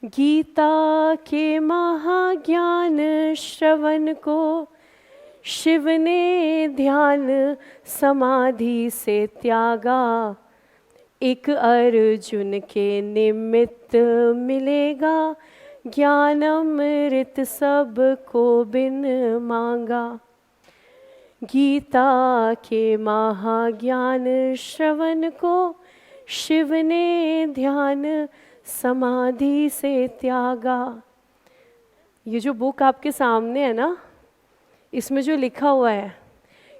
गीता के महाज्ञान श्रवण को शिव ने ध्यान समाधि से त्यागा। एक अर्जुन के निमित्त मिलेगा, ज्ञान अमृत सबको बिन मांगा। गीता के महाज्ञान श्रवण को शिव ने ध्यान समाधि से त्यागा। ये जो बुक आपके सामने है ना, इसमें जो लिखा हुआ है,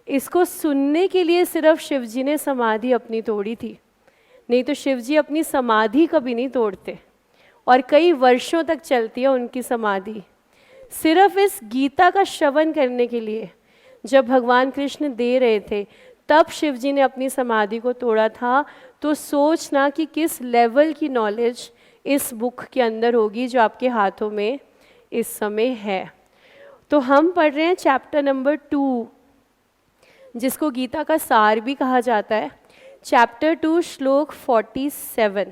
इसको सुनने के लिए सिर्फ शिव जी ने समाधि अपनी तोड़ी थी, नहीं तो शिव जी अपनी समाधि कभी नहीं तोड़ते और कई वर्षों तक चलती है उनकी समाधि। सिर्फ इस गीता का श्रवण करने के लिए जब भगवान कृष्ण दे रहे थे तब शिव जी ने अपनी समाधि को तोड़ा था। तो सोचना कि किस लेवल की नॉलेज इस बुक के अंदर होगी जो आपके हाथों में इस समय है। तो हम पढ़ रहे हैं चैप्टर नंबर 2, जिसको गीता का सार भी कहा जाता है। चैप्टर 2 श्लोक 47,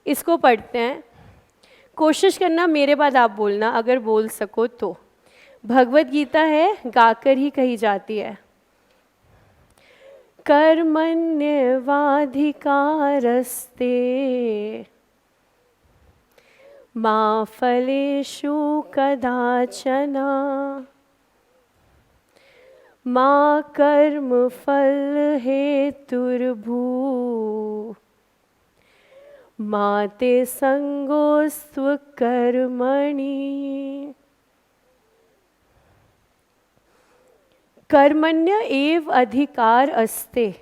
इसको पढ़ते हैं। कोशिश करना मेरे बाद आप बोलना अगर बोल सको तो। भगवत गीता है, गाकर ही कही जाती है। कर्मण्येवाधिकारस्ते मा फलेषु कदाचन मा कर्मफल हेतुर्भू मा ते संगोस्त्व कर्मणि। कर्मण्य एव अधिकार अस्ते,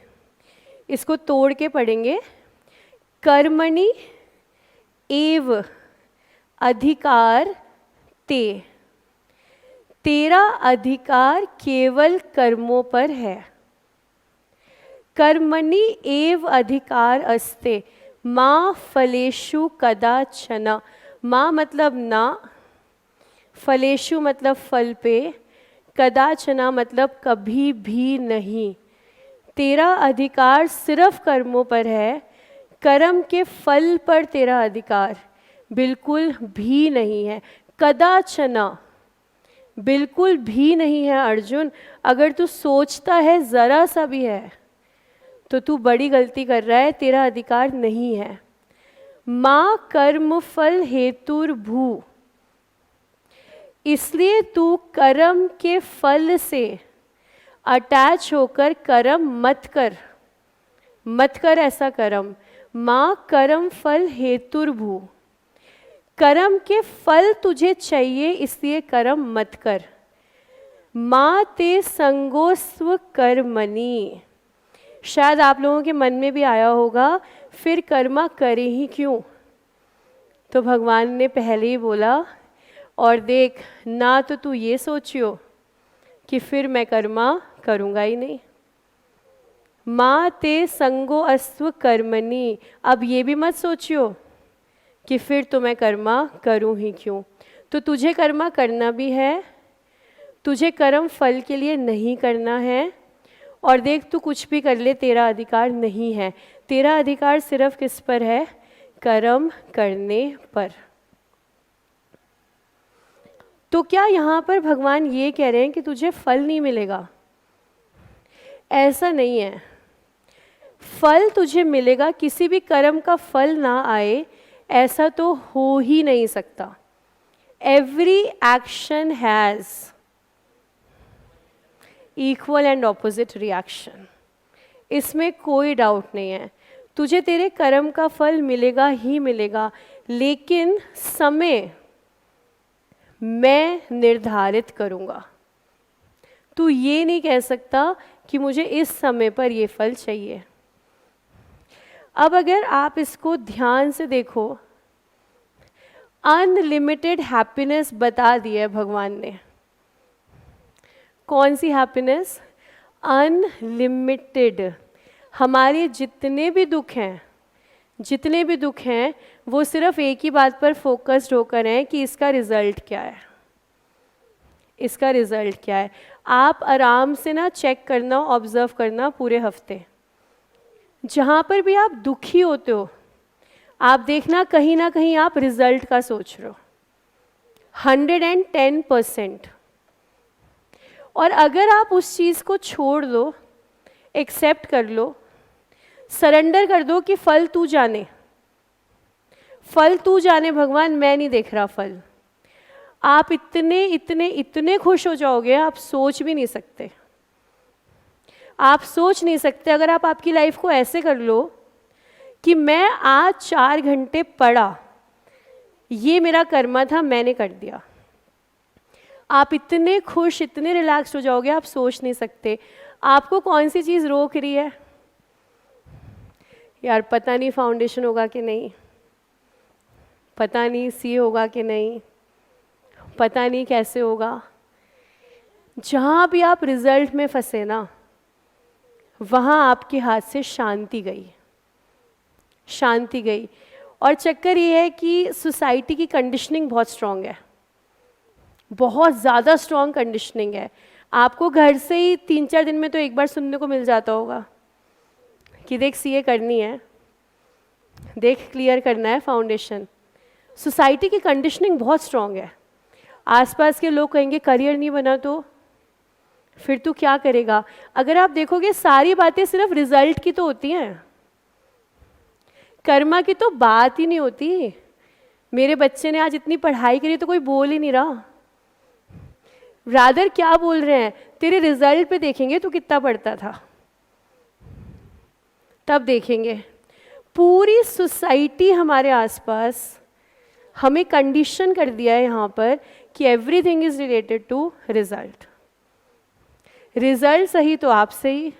इसको तोड़ के पढ़ेंगे। कर्मणि एव अधिकार ते, तेरा अधिकार केवल कर्मों पर है। कर्मणि एव अधिकार अस्ते माँ फलेषु कदाचन। माँ मतलब ना, फलेषु मतलब फल पे, कदाचना मतलब कभी भी नहीं। तेरा अधिकार सिर्फ कर्मों पर है, कर्म के फल पर तेरा अधिकार बिल्कुल भी नहीं है। कदाचना बिल्कुल भी नहीं है अर्जुन। अगर तू सोचता है ज़रा सा भी है तो तू बड़ी गलती कर रहा है, तेरा अधिकार नहीं है। माँ कर्म फल हेतुर्भू, इसलिए तू कर्म के फल से अटैच होकर कर्म मत कर, मत कर ऐसा कर्म। माँ कर्म फल हेतुर्भू, कर्म के फल तुझे चाहिए इसलिए कर्म मत कर। माँ ते संगोस्त्व कर्मणि, शायद आप लोगों के मन में भी आया होगा फिर कर्मा करे ही क्यों। तो भगवान ने पहले ही बोला, और देख ना तो तू ये सोचियो कि फिर मैं कर्मा करूँगा ही नहीं। माँ ते संगो अस्त्व कर्मणि, अब ये भी मत सोचियो कि फिर तो मैं कर्मा करूँ ही क्यों। तो तुझे कर्मा करना भी है, तुझे कर्म फल के लिए नहीं करना है। और देख तू कुछ भी कर ले, तेरा अधिकार नहीं है। तेरा अधिकार सिर्फ किस पर है? कर्म करने पर। तो क्या यहाँ पर भगवान ये कह रहे हैं कि तुझे फल नहीं मिलेगा? ऐसा नहीं है। फल तुझे मिलेगा, किसी भी कर्म का फल ना आए ऐसा तो हो ही नहीं सकता। Every action has equal and opposite reaction, इसमें कोई डाउट नहीं है। तुझे तेरे कर्म का फल मिलेगा ही मिलेगा, लेकिन समय मैं निर्धारित करूँगा। तू ये नहीं कह सकता कि मुझे इस समय पर ये फल चाहिए। अब अगर आप इसको ध्यान से देखो, अनलिमिटेड हैप्पीनेस बता दिया है भगवान ने। कौन सी हैप्पीनेस? अनलिमिटेड। हमारे जितने भी दुख हैं, जितने भी दुख हैं वो सिर्फ एक ही बात पर फोकस्ड होकर हैं कि इसका रिज़ल्ट क्या है, इसका रिज़ल्ट क्या है। आप आराम से ना चेक करना, ऑब्ज़र्व करना पूरे हफ्ते। जहाँ पर भी आप दुखी होते हो, आप देखना कहीं ना कहीं आप रिजल्ट का सोच रहे हो 110%। और अगर आप उस चीज़ को छोड़ दो, एक्सेप्ट कर लो, सरेंडर कर दो कि फल तू जाने, फल तू जाने भगवान, मैं नहीं देख रहा फल, आप इतने इतने इतने खुश हो जाओगे, आप सोच भी नहीं सकते। आप सोच नहीं सकते अगर आप आपकी लाइफ को ऐसे कर लो कि मैं आज 4 घंटे पढ़ा, ये मेरा कर्मा था, मैंने कर दिया। आप इतने खुश, इतने रिलैक्स्ड हो जाओगे, आप सोच नहीं सकते। आपको कौन सी चीज़ रोक रही है? यार पता नहीं फाउंडेशन होगा कि नहीं, पता नहीं सी होगा कि नहीं, पता नहीं कैसे होगा। जहाँ भी आप रिजल्ट में फंसे ना, वहाँ आपके हाथ से शांति गई, शांति गई। और चक्कर ये है कि सोसाइटी की कंडीशनिंग बहुत स्ट्रॉन्ग है, बहुत ज़्यादा स्ट्रॉन्ग कंडीशनिंग है। आपको घर से ही 3-4 दिन में तो एक बार सुनने को मिल जाता होगा कि देख सीए करनी है, देख क्लियर करना है फाउंडेशन। सोसाइटी की कंडीशनिंग बहुत स्ट्रॉन्ग है। आसपास के लोग कहेंगे करियर नहीं बना तो फिर तू क्या करेगा। अगर आप देखोगे सारी बातें सिर्फ रिजल्ट की तो होती हैं, कर्मा की तो बात ही नहीं होती। मेरे बच्चे ने आज इतनी पढ़ाई करी तो कोई बोल ही नहीं रहा। रादर क्या बोल रहे हैं, तेरे रिजल्ट पे देखेंगे तू कितना पढ़ता था, तब देखेंगे। पूरी सोसाइटी हमारे आसपास हमें कंडीशन कर दिया है यहाँ पर कि everything is related to result. Result सही तो आप सही,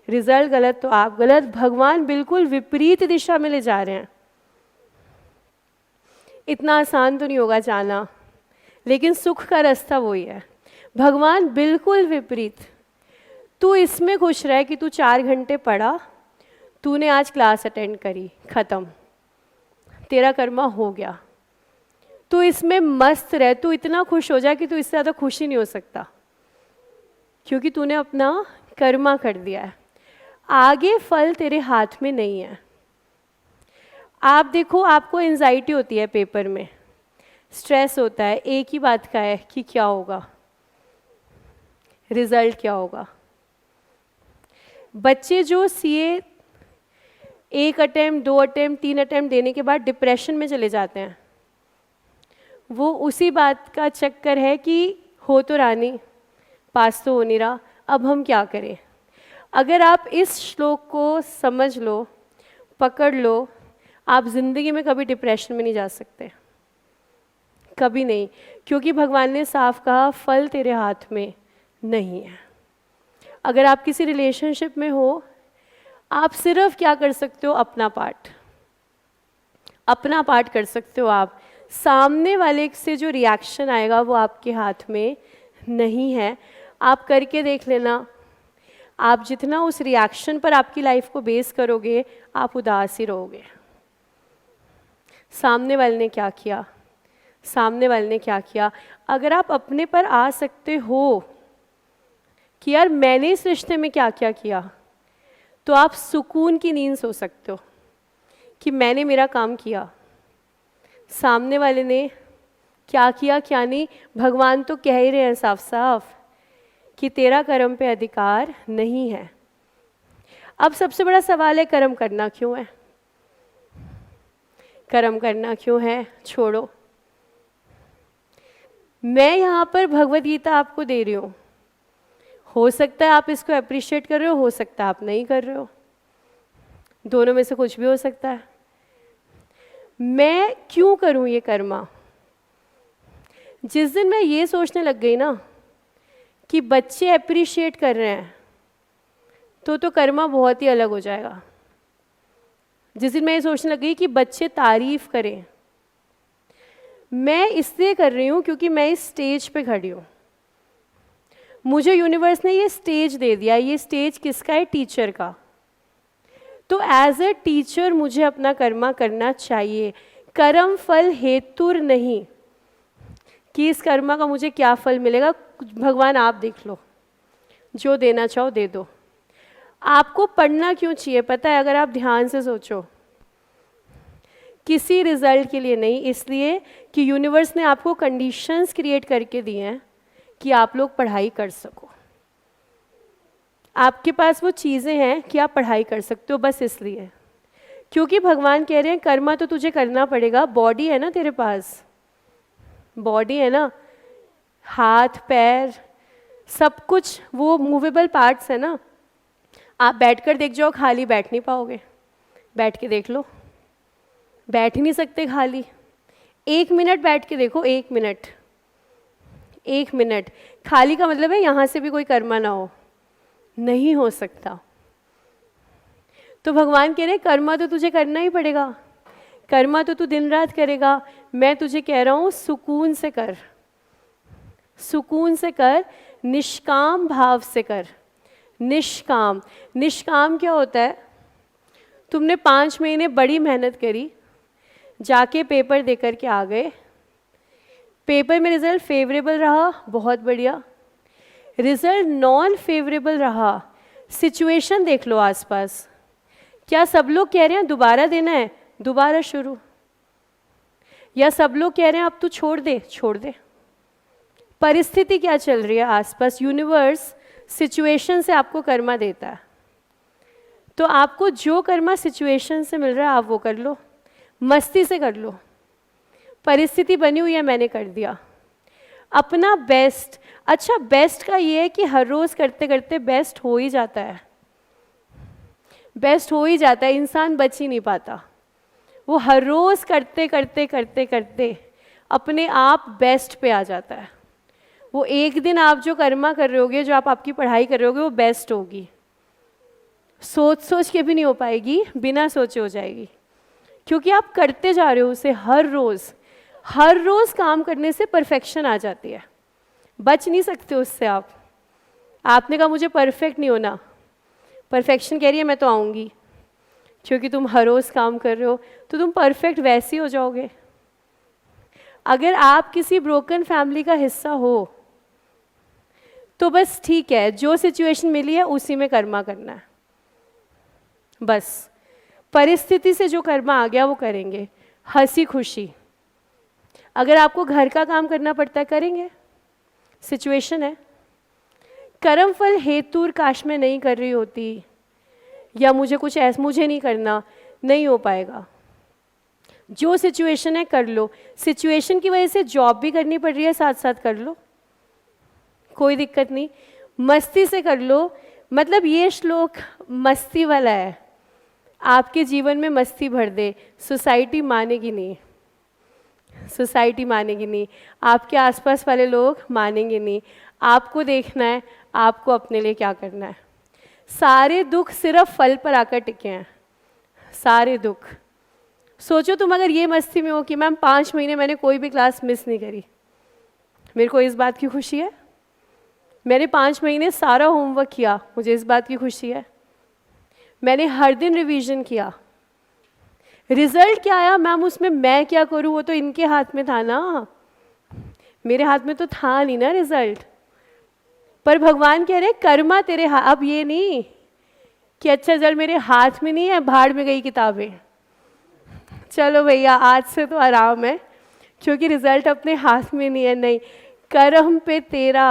रिजल्ट गलत तो आप गलत। भगवान बिल्कुल विपरीत दिशा में ले जा रहे हैं। इतना आसान तो नहीं होगा जाना, लेकिन सुख का रास्ता वही है। भगवान बिल्कुल विपरीत। तू इसमें खुश रह कि तू 4 घंटे पढ़ा, तूने आज क्लास अटेंड करी, खत्म, तेरा कर्मा हो गया। तू इसमें मस्त रह, तू इतना खुश हो जा कि तू इससे ज़्यादा खुश ही नहीं हो सकता, क्योंकि तूने अपना कर्मा कर दिया है। आगे फल तेरे हाथ में नहीं है। आप देखो, आपको एंजाइटी होती है पेपर में, स्ट्रेस होता है, एक ही बात का है कि क्या होगा, रिजल्ट क्या होगा। बच्चे जो सीए 1 अटेम्प्ट, 2 अटेम्प्ट, 3 अटेम्प्ट देने के बाद डिप्रेशन में चले जाते हैं, वो उसी बात का चक्कर है कि हो तो रहा नहीं, पास तो हो नहीं रहा, अब हम क्या करें। अगर आप इस श्लोक को समझ लो, पकड़ लो, आप ज़िंदगी में कभी डिप्रेशन में नहीं जा सकते, कभी नहीं, क्योंकि भगवान ने साफ कहा फल तेरे हाथ में नहीं है। अगर आप किसी रिलेशनशिप में हो, आप सिर्फ क्या कर सकते हो, अपना पार्ट, अपना पार्ट कर सकते हो आप। सामने वाले से जो रिएक्शन आएगा वो आपके हाथ में नहीं है। आप करके देख लेना, आप जितना उस रिएक्शन पर आपकी लाइफ को बेस करोगे, आप उदास ही रहोगे। सामने वाले ने क्या किया, सामने वाले ने क्या किया। अगर आप अपने पर आ सकते हो कि यार मैंने इस रिश्ते में क्या क्या किया, तो आप सुकून की नींद सो सकते हो कि मैंने मेरा काम किया। सामने वाले ने क्या किया क्या नहीं, भगवान तो कह ही रहे हैं साफ साफ कि तेरा कर्म पे अधिकार नहीं है। अब सबसे बड़ा सवाल है, कर्म करना क्यों है, कर्म करना क्यों है, छोड़ो। मैं यहाँ पर भगवद गीता आपको दे रही हूँ, हो सकता है आप इसको अप्रिशिएट कर रहे हो सकता है आप नहीं कर रहे हो, दोनों में से कुछ भी हो सकता है। मैं क्यों करूँ ये कर्मा? जिस दिन मैं ये सोचने लग गई ना कि बच्चे अप्रिशिएट कर रहे हैं, तो कर्मा बहुत ही अलग हो जाएगा। जिस दिन मैं ये सोचने लग गई कि बच्चे तारीफ करें, मैं इसलिए कर रही हूँ क्योंकि मैं इस स्टेज पे खड़ी हूँ, मुझे यूनिवर्स ने ये स्टेज दे दिया। ये स्टेज किसका है? टीचर का। तो एज ए टीचर मुझे अपना कर्मा करना चाहिए। कर्म फल हेतुर नहीं कि इस कर्मा का मुझे क्या फल मिलेगा, भगवान आप देख लो, जो देना चाहो दे दो। आपको पढ़ना क्यों चाहिए पता है? अगर आप ध्यान से सोचो, किसी रिजल्ट के लिए नहीं, इसलिए कि यूनिवर्स ने आपको कंडीशंस क्रिएट करके दिए हैं कि आप लोग पढ़ाई कर सको। आपके पास वो चीज़ें हैं कि आप पढ़ाई कर सकते हो, बस इसलिए। क्योंकि भगवान कह रहे हैं कर्मा तो तुझे करना पड़ेगा। बॉडी है ना तेरे पास, बॉडी है ना, हाथ पैर सब कुछ वो मूवेबल पार्ट्स है ना। आप बैठकर देख जाओ, खाली बैठ नहीं पाओगे। बैठ के देख लो, बैठ ही नहीं सकते खाली। 1 मिनट बैठ के देखो, 1 मिनट, 1 मिनट। खाली का मतलब है यहाँ से भी कोई कर्मा ना हो, नहीं हो सकता। तो भगवान कह रहे कर्मा तो तुझे करना ही पड़ेगा, कर्मा तो तू दिन रात करेगा। मैं तुझे कह रहा हूँ सुकून से कर, सुकून से कर, निष्काम भाव से कर। निष्काम, निष्काम क्या होता है? तुमने 5 महीने बड़ी मेहनत करी, जाके पेपर दे कर के आ गए, पेपर में रिजल्ट फेवरेबल रहा, बहुत बढ़िया। रिजल्ट नॉन फेवरेबल रहा, सिचुएशन देख लो आसपास। क्या सब लोग कह रहे हैं दोबारा देना है, दोबारा शुरू? या सब लोग कह रहे हैं अब तू छोड़ दे, छोड़ दे? परिस्थिति क्या चल रही है आसपास? यूनिवर्स सिचुएशन से आपको कर्मा देता है। तो आपको जो कर्मा सिचुएशन से मिल रहा है आप वो कर लो, मस्ती से कर लो। परिस्थिति बनी हुई है, मैंने कर दिया अपना बेस्ट। अच्छा, बेस्ट का ये है कि हर रोज़ करते करते बेस्ट हो ही जाता है, बेस्ट हो ही जाता है, इंसान बच ही नहीं पाता। वो हर रोज़ करते करते करते करते अपने आप बेस्ट पे आ जाता है। वो एक दिन आप जो कर्मा कर रहे होगे, जो आप आपकी पढ़ाई कर रहे होगे, वो बेस्ट होगी। सोच सोच के भी नहीं हो पाएगी, बिना सोचे हो जाएगी, क्योंकि आप करते जा रहे हो उसे हर रोज़। हर रोज़ काम करने से परफेक्शन आ जाती है, बच नहीं सकते उससे आप। आपने कहा मुझे परफेक्ट नहीं होना, परफेक्शन कह रही है मैं तो आऊँगी, क्योंकि तुम हर रोज़ काम कर रहे हो तो तुम परफेक्ट वैसे ही हो जाओगे। अगर आप किसी ब्रोकन फैमिली का हिस्सा हो तो बस ठीक है, जो सिचुएशन मिली है उसी में कर्मा करना है, बस। परिस्थिति से जो कर्मा आ गया वो करेंगे, हंसी खुशी। अगर आपको घर का काम करना पड़ता है करेंगे, सिचुएशन है। कर्म फल हेतु काश मैं नहीं कर रही होती, या मुझे कुछ ऐसा मुझे नहीं करना, नहीं हो पाएगा। जो सिचुएशन है कर लो। सिचुएशन की वजह से जॉब भी करनी पड़ रही है, साथ साथ कर लो, कोई दिक्कत नहीं, मस्ती से कर लो। मतलब ये श्लोक मस्ती वाला है, आपके जीवन में मस्ती भर दे। सोसाइटी मानेगी नहीं, सोसाइटी मानेगी नहीं, आपके आसपास वाले लोग मानेंगे नहीं। आपको देखना है आपको अपने लिए क्या करना है। सारे दुख सिर्फ फल पर आकर टिके हैं, सारे दुख। सोचो तुम अगर ये मस्ती में हो कि मैम 5 महीने मैंने कोई भी क्लास मिस नहीं करी, मेरे को इस बात की खुशी है। मैंने 5 महीने सारा होमवर्क किया, मुझे इस बात की खुशी है। मैंने हर दिन रिवीजन किया, रिजल्ट क्या आया मैम उसमें मैं क्या करूँ, वो तो इनके हाथ में था ना, मेरे हाथ में तो था नहीं ना रिजल्ट। पर भगवान कह रहे कर्मा तेरे हाथ। अब ये नहीं कि अच्छा चल मेरे हाथ में नहीं है, भाड़ में गई किताबें, चलो भैया आज से तो आराम है क्योंकि रिजल्ट अपने हाथ में नहीं है। नहीं, कर्म पे तेरा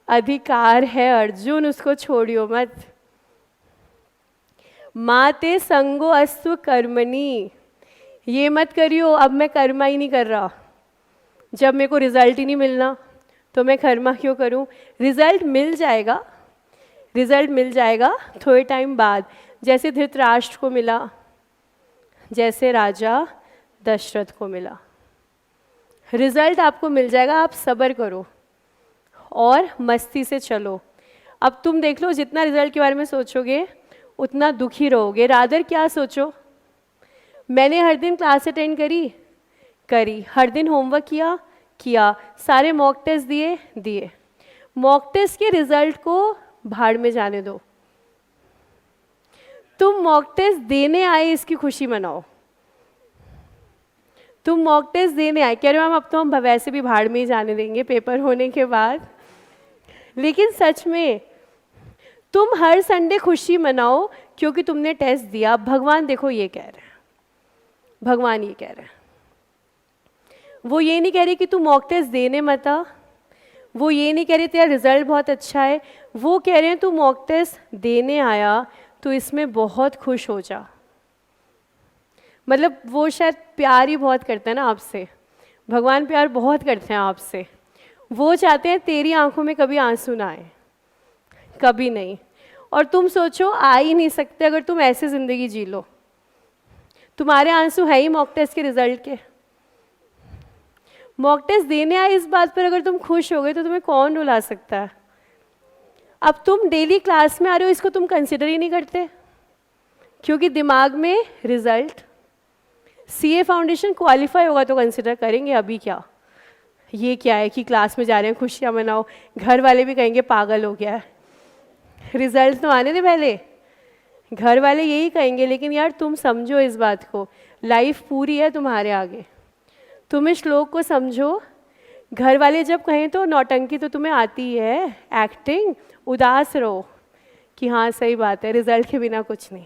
अधिकार है अर्जुन, उसको छोड़ियो मत। माते संगो अस्तु कर्मणि, ये मत करियो अब मैं कर्मा ही नहीं कर रहा, जब मेरे को रिजल्ट ही नहीं मिलना तो मैं कर्मा क्यों करूं। रिजल्ट मिल जाएगा, रिजल्ट मिल जाएगा थोड़े टाइम बाद, जैसे धृतराष्ट्र को मिला, जैसे राजा दशरथ को मिला। रिजल्ट आपको मिल जाएगा, आप सब्र करो और मस्ती से चलो। अब तुम देख लो, जितना रिजल्ट के बारे में सोचोगे उतना दुखी रहोगे। रादर क्या सोचो, मैंने हर दिन क्लास अटेंड करी, हर दिन होमवर्क किया, सारे मॉक टेस्ट दिए। मॉक टेस्ट के रिजल्ट को भाड़ में जाने दो, तुम मॉक टेस्ट देने आए इसकी खुशी मनाओ। तुम मॉक टेस्ट देने आए, कह रहे हो मैम अब तो हम वैसे भी भाड़ में ही जाने देंगे पेपर होने के बाद, लेकिन सच में तुम हर संडे खुशी मनाओ क्योंकि तुमने टेस्ट दिया। भगवान देखो ये कह रहे हैं, भगवान ये कह रहे हैं। वो ये नहीं कह रही कि तू मॉक टेस्ट देने मत आ, वो ये नहीं कह रही तेरा रिजल्ट बहुत अच्छा है, वो कह रहे हैं तू मॉक टेस्ट देने आया तो इसमें बहुत खुश हो जा। मतलब वो शायद प्यार ही बहुत करता है ना आपसे, भगवान प्यार बहुत करते हैं आपसे। वो चाहते हैं तेरी आंखों में कभी आंसू ना आए, कभी नहीं। और तुम सोचो आ ही नहीं सकते अगर तुम ऐसे ज़िंदगी जी लो। तुम्हारे आंसू है ही मॉक टेस्ट के रिजल्ट के। मॉक टेस्ट देने आए इस बात पर अगर तुम खुश हो गए तो तुम्हें कौन रुला सकता है। अब तुम डेली क्लास में आ रहे हो, इसको तुम कंसिडर ही नहीं करते क्योंकि दिमाग में रिजल्ट। सीए फाउंडेशन क्वालिफाई होगा तो कंसिडर करेंगे, अभी क्या ये क्या है कि क्लास में जा रहे हैं खुशियाँ मनाओ, घर वाले भी कहेंगे पागल हो गया है। रिजल्ट तो आने दे पहले, घर वाले यही कहेंगे। लेकिन यार तुम समझो इस बात को, लाइफ पूरी है तुम्हारे आगे। तुम इस श्लोक को समझो, घर वाले जब कहें तो नौटंकी तो तुम्हें आती है, एक्टिंग, उदास रहो कि हाँ सही बात है रिजल्ट के बिना कुछ नहीं,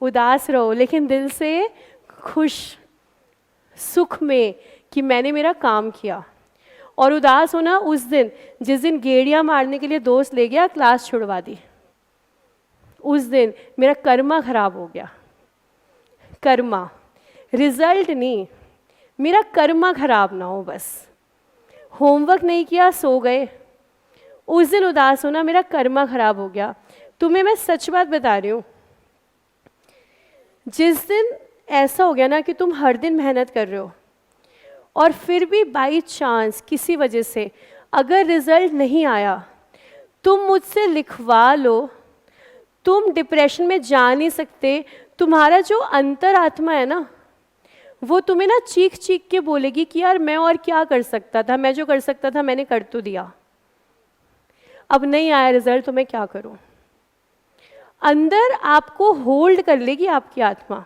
उदास रहो लेकिन दिल से खुश, सुख में कि मैंने मेरा काम किया। और उदास होना उस दिन जिस दिन गेड़ियाँ मारने के लिए दोस्त ले गया, क्लास छुड़वा दी, उस दिन मेरा कर्मा खराब हो गया। कर्मा, रिजल्ट नहीं, मेरा कर्मा खराब ना हो बस। होमवर्क नहीं किया, सो गए, उस दिन उदास होना मेरा कर्मा खराब हो गया। तुम्हें मैं सच बात बता रही हूँ, जिस दिन ऐसा हो गया ना कि तुम हर दिन मेहनत कर रहे हो और फिर भी बाई चांस किसी वजह से अगर रिजल्ट नहीं आया, तुम मुझसे लिखवा लो, तुम डिप्रेशन में जा नहीं सकते। तुम्हारा जो अंतरात्मा है ना, वो तुम्हें ना चीख चीख के बोलेगी कि यार मैं और क्या कर सकता था, मैं जो कर सकता था मैंने कर तो दिया, अब नहीं आया रिजल्ट तो मैं क्या करूं। अंदर आपको होल्ड कर लेगी आपकी आत्मा,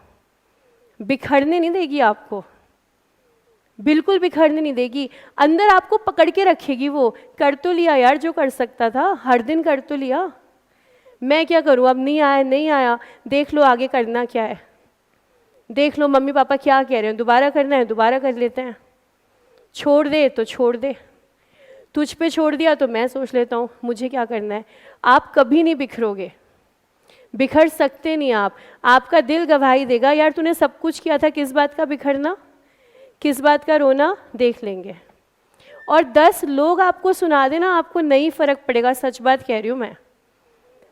बिखरने नहीं देगी आपको, बिल्कुल बिखरने नहीं देगी। अंदर आपको पकड़ के रखेगी। वो कर तो लिया यार जो कर सकता था, हर दिन कर तो लिया, मैं क्या करूं, अब नहीं आया नहीं आया, देख लो आगे करना क्या है, देख लो मम्मी पापा क्या कह रहे हैं, दोबारा करना है दोबारा कर लेते हैं, छोड़ दे तो छोड़ दे, तुझ पे छोड़ दिया तो मैं सोच लेता हूँ मुझे क्या करना है। आप कभी नहीं बिखरोगे, बिखर सकते नहीं आप। आपका दिल गवाही देगा यार तूने सब कुछ किया था, किस बात का बिखरना, किस बात का रोना, देख लेंगे। और 10 लोग आपको सुना देना, आपको नहीं फर्क पड़ेगा, सच बात कह रही हूँ मैं।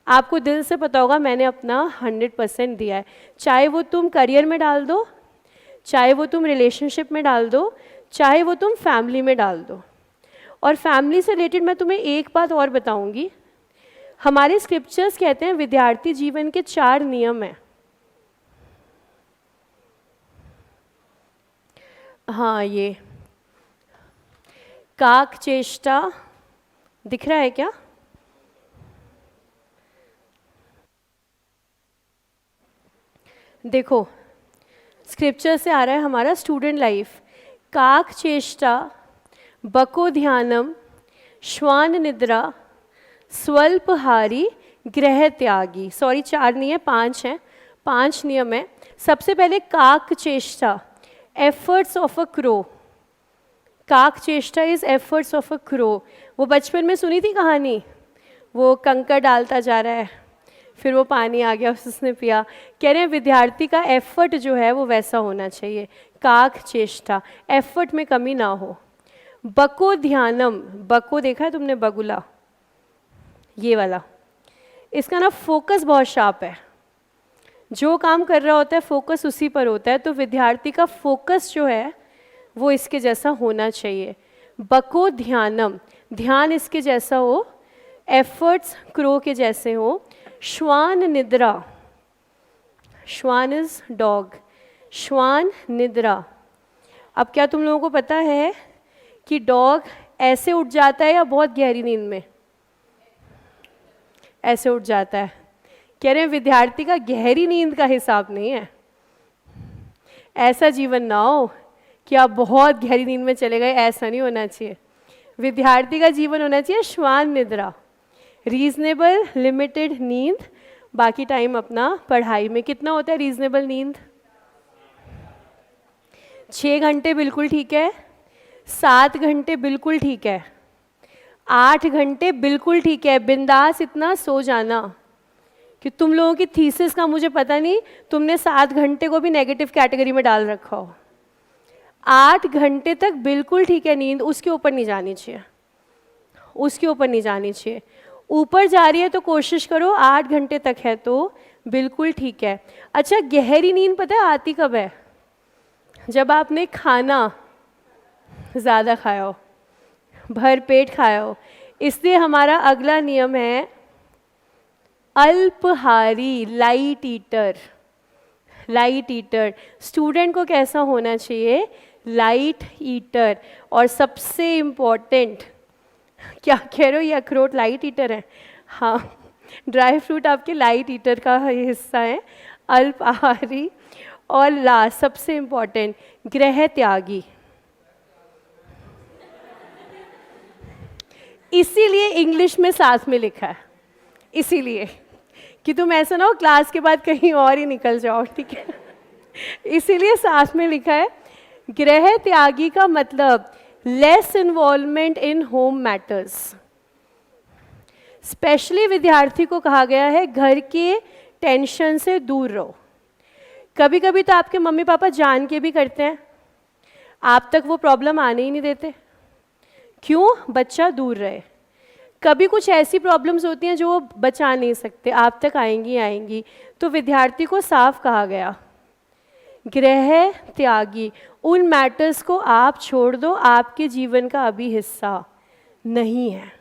आपको दिल से पता होगा मैंने अपना 100% दिया है। चाहे वो तुम करियर में डाल दो, चाहे वो तुम रिलेशनशिप में डाल दो, चाहे वो तुम फैमिली में डाल दो। और फैमिली से रिलेटेड मैं तुम्हें एक बात और बताऊंगी। हमारे स्क्रिप्चर्स कहते हैं विद्यार्थी जीवन के 4 नियम हैं। हाँ, ये काक चेष्टा दिख रहा है क्या? देखो स्क्रिप्चर से आ रहा है हमारा स्टूडेंट लाइफ। काक चेष्टा, बको ध्यानम, श्वान निद्रा, स्वल्पहारी, ग्रह त्यागी। सॉरी 4 नहीं है, 5 हैं, 5 नियम है। सबसे पहले काक चेष्टा, एफर्ट्स ऑफ अ क्रो। काक चेष्टा is efforts of a crow. वो बचपन में सुनी थी कहानी, वो कंकड़ डालता जा रहा है, फिर वो पानी आ गया उसने पिया। कह रहे हैं विद्यार्थी का एफर्ट जो है वो वैसा होना चाहिए, काक चेष्टा, एफर्ट में कमी ना हो। बको ध्यानम, बको देखा है तुमने, बगुला, ये वाला, इसका ना फोकस बहुत शार्प है, जो काम कर रहा होता है फोकस उसी पर होता है। तो विद्यार्थी का फोकस जो है वो इसके जैसा होना चाहिए। बको ध्यानम, ध्यान इसके जैसा हो, एफर्ट्स क्रो के जैसे हो। श्वान निद्रा, श्वान इज डॉग, श्वान निद्रा। अब क्या तुम लोगों को पता है कि डॉग ऐसे उठ जाता है या बहुत गहरी नींद में? ऐसे उठ जाता है। कह रहे हैं विद्यार्थी का गहरी नींद का हिसाब नहीं है। ऐसा जीवन ना हो कि आप बहुत गहरी नींद में चले गए, ऐसा नहीं होना चाहिए। विद्यार्थी का जीवन होना चाहिए श्वान निद्रा, रीजनेबल लिमिटेड नींद, बाकी टाइम अपना पढ़ाई में। कितना होता है रीजनेबल नींद? 6 घंटे बिल्कुल ठीक है, 7 घंटे बिल्कुल ठीक है, 8 घंटे बिल्कुल ठीक है। बिंदास इतना सो जाना कि तुम लोगों की थीसिस का मुझे पता नहीं, तुमने 7 घंटे को भी नेगेटिव कैटेगरी में डाल रखा हो। 8 घंटे तक बिल्कुल ठीक है नींद, उसके ऊपर नहीं जानी चाहिए, उसके ऊपर नहीं जानी चाहिए। ऊपर जा रही है तो कोशिश करो 8 घंटे तक है तो बिल्कुल ठीक है। अच्छा, गहरी नींद पता है आती कब है? जब आपने खाना ज़्यादा खाया हो, भर पेट खाया हो। इसलिए हमारा अगला नियम है अल्पहारी, light eater. Light eater student को कैसा होना चाहिए? Light eater. और सबसे इम्पॉर्टेंट, क्या कह रहे हो, ये अखरोट लाइट ईटर है? हाँ, ड्राई फ्रूट आपके लाइट ईटर का हिस्सा है, अल्प आहारी। और लास्ट सबसे इम्पॉर्टेंट, गृह त्यागी। इसीलिए इंग्लिश में साथ में लिखा है, इसीलिए कि तुम ऐसा ना हो क्लास के बाद कहीं और ही निकल जाओ, ठीक है? इसीलिए साथ में लिखा है। गृह त्यागी का मतलब less involvement in home matters. Specially विद्यार्थी को कहा गया है घर के टेंशन से दूर रहो। कभी कभी तो आपके मम्मी पापा जान के भी करते हैं, आप तक वो प्रॉब्लम आने ही नहीं देते। क्यों? बच्चा दूर रहे। कभी कुछ ऐसी प्रॉब्लम्स होती हैं जो वो बचा नहीं सकते, आप तक आएंगी आएंगी। तो विद्यार्थी को साफ कहा गया गृह त्यागी, उन मैटर्स को आप छोड़ दो, आपके जीवन का अभी हिस्सा नहीं है।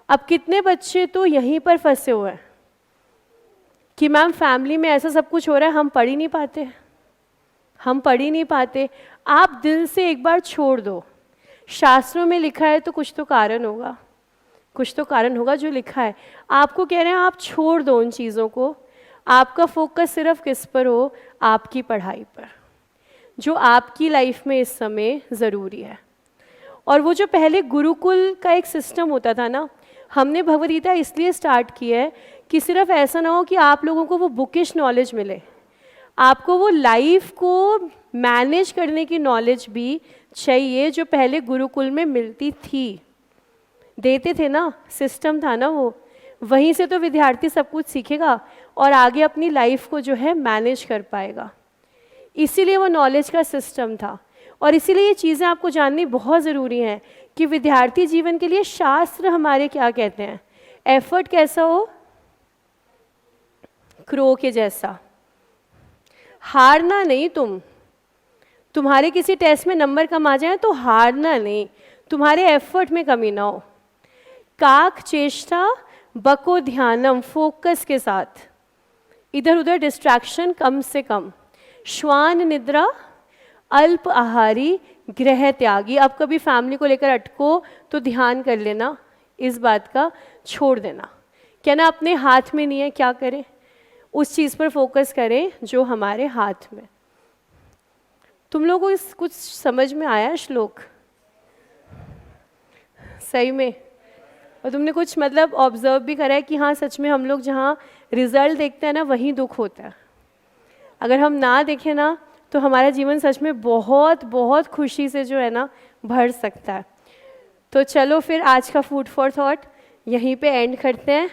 अब कितने बच्चे तो यहीं पर फंसे हुए हैं कि मैम फैमिली में ऐसा सब कुछ हो रहा है, हम पढ़ ही नहीं पाते, हम पढ़ ही नहीं पाते। आप दिल से एक बार छोड़ दो। शास्त्रों में लिखा है तो कुछ तो कारण होगा, कुछ तो कारण होगा जो लिखा है। आपको कह रहे हैं आप छोड़ दो उन चीज़ों को, आपका फोकस सिर्फ किस पर हो? आपकी पढ़ाई पर, जो आपकी लाइफ में इस समय ज़रूरी है। और वो जो पहले गुरुकुल का एक सिस्टम होता था ना, हमने भगवद गीता इसलिए स्टार्ट की है कि सिर्फ ऐसा ना हो कि आप लोगों को वो बुकिश नॉलेज मिले, आपको वो लाइफ को मैनेज करने की नॉलेज भी चाहिए जो पहले गुरुकुल में मिलती थी, देते थे ना, सिस्टम था ना वो। वहीं से तो विद्यार्थी सब कुछ सीखेगा और आगे अपनी लाइफ को जो है मैनेज कर पाएगा। इसीलिए वो नॉलेज का सिस्टम था। और इसीलिए ये चीज़ें आपको जाननी बहुत ज़रूरी हैं कि विद्यार्थी जीवन के लिए शास्त्र हमारे क्या कहते हैं। एफर्ट कैसा हो? क्रो के जैसा। हारना नहीं, तुम्हारे किसी टेस्ट में नंबर कम आ जाए तो हारना नहीं, तुम्हारे एफर्ट में कमी ना हो। काक चेष्टा बको ध्यानम, फोकस के साथ, इधर उधर डिस्ट्रैक्शन कम से कम। श्वान निद्रा, अल्प आहारी, गृह त्यागी। अब कभी फैमिली को लेकर अटको तो ध्यान कर लेना, इस बात का छोड़ देना। क्या ना अपने हाथ में नहीं है, क्या करें? उस चीज़ पर फोकस करें जो हमारे हाथ में। तुम लोगों को इस कुछ समझ में आया श्लोक? सही में? और तुमने कुछ मतलब ऑब्जर्व भी करा है कि हाँ सच में हम लोग जहाँ रिजल्ट देखते हैं ना वहीं दुख होता है। अगर हम ना देखें ना तो हमारा जीवन सच में बहुत बहुत खुशी से जो है ना भर सकता है। तो चलो फिर आज का फूड फॉर थॉट यहीं पे एंड करते हैं।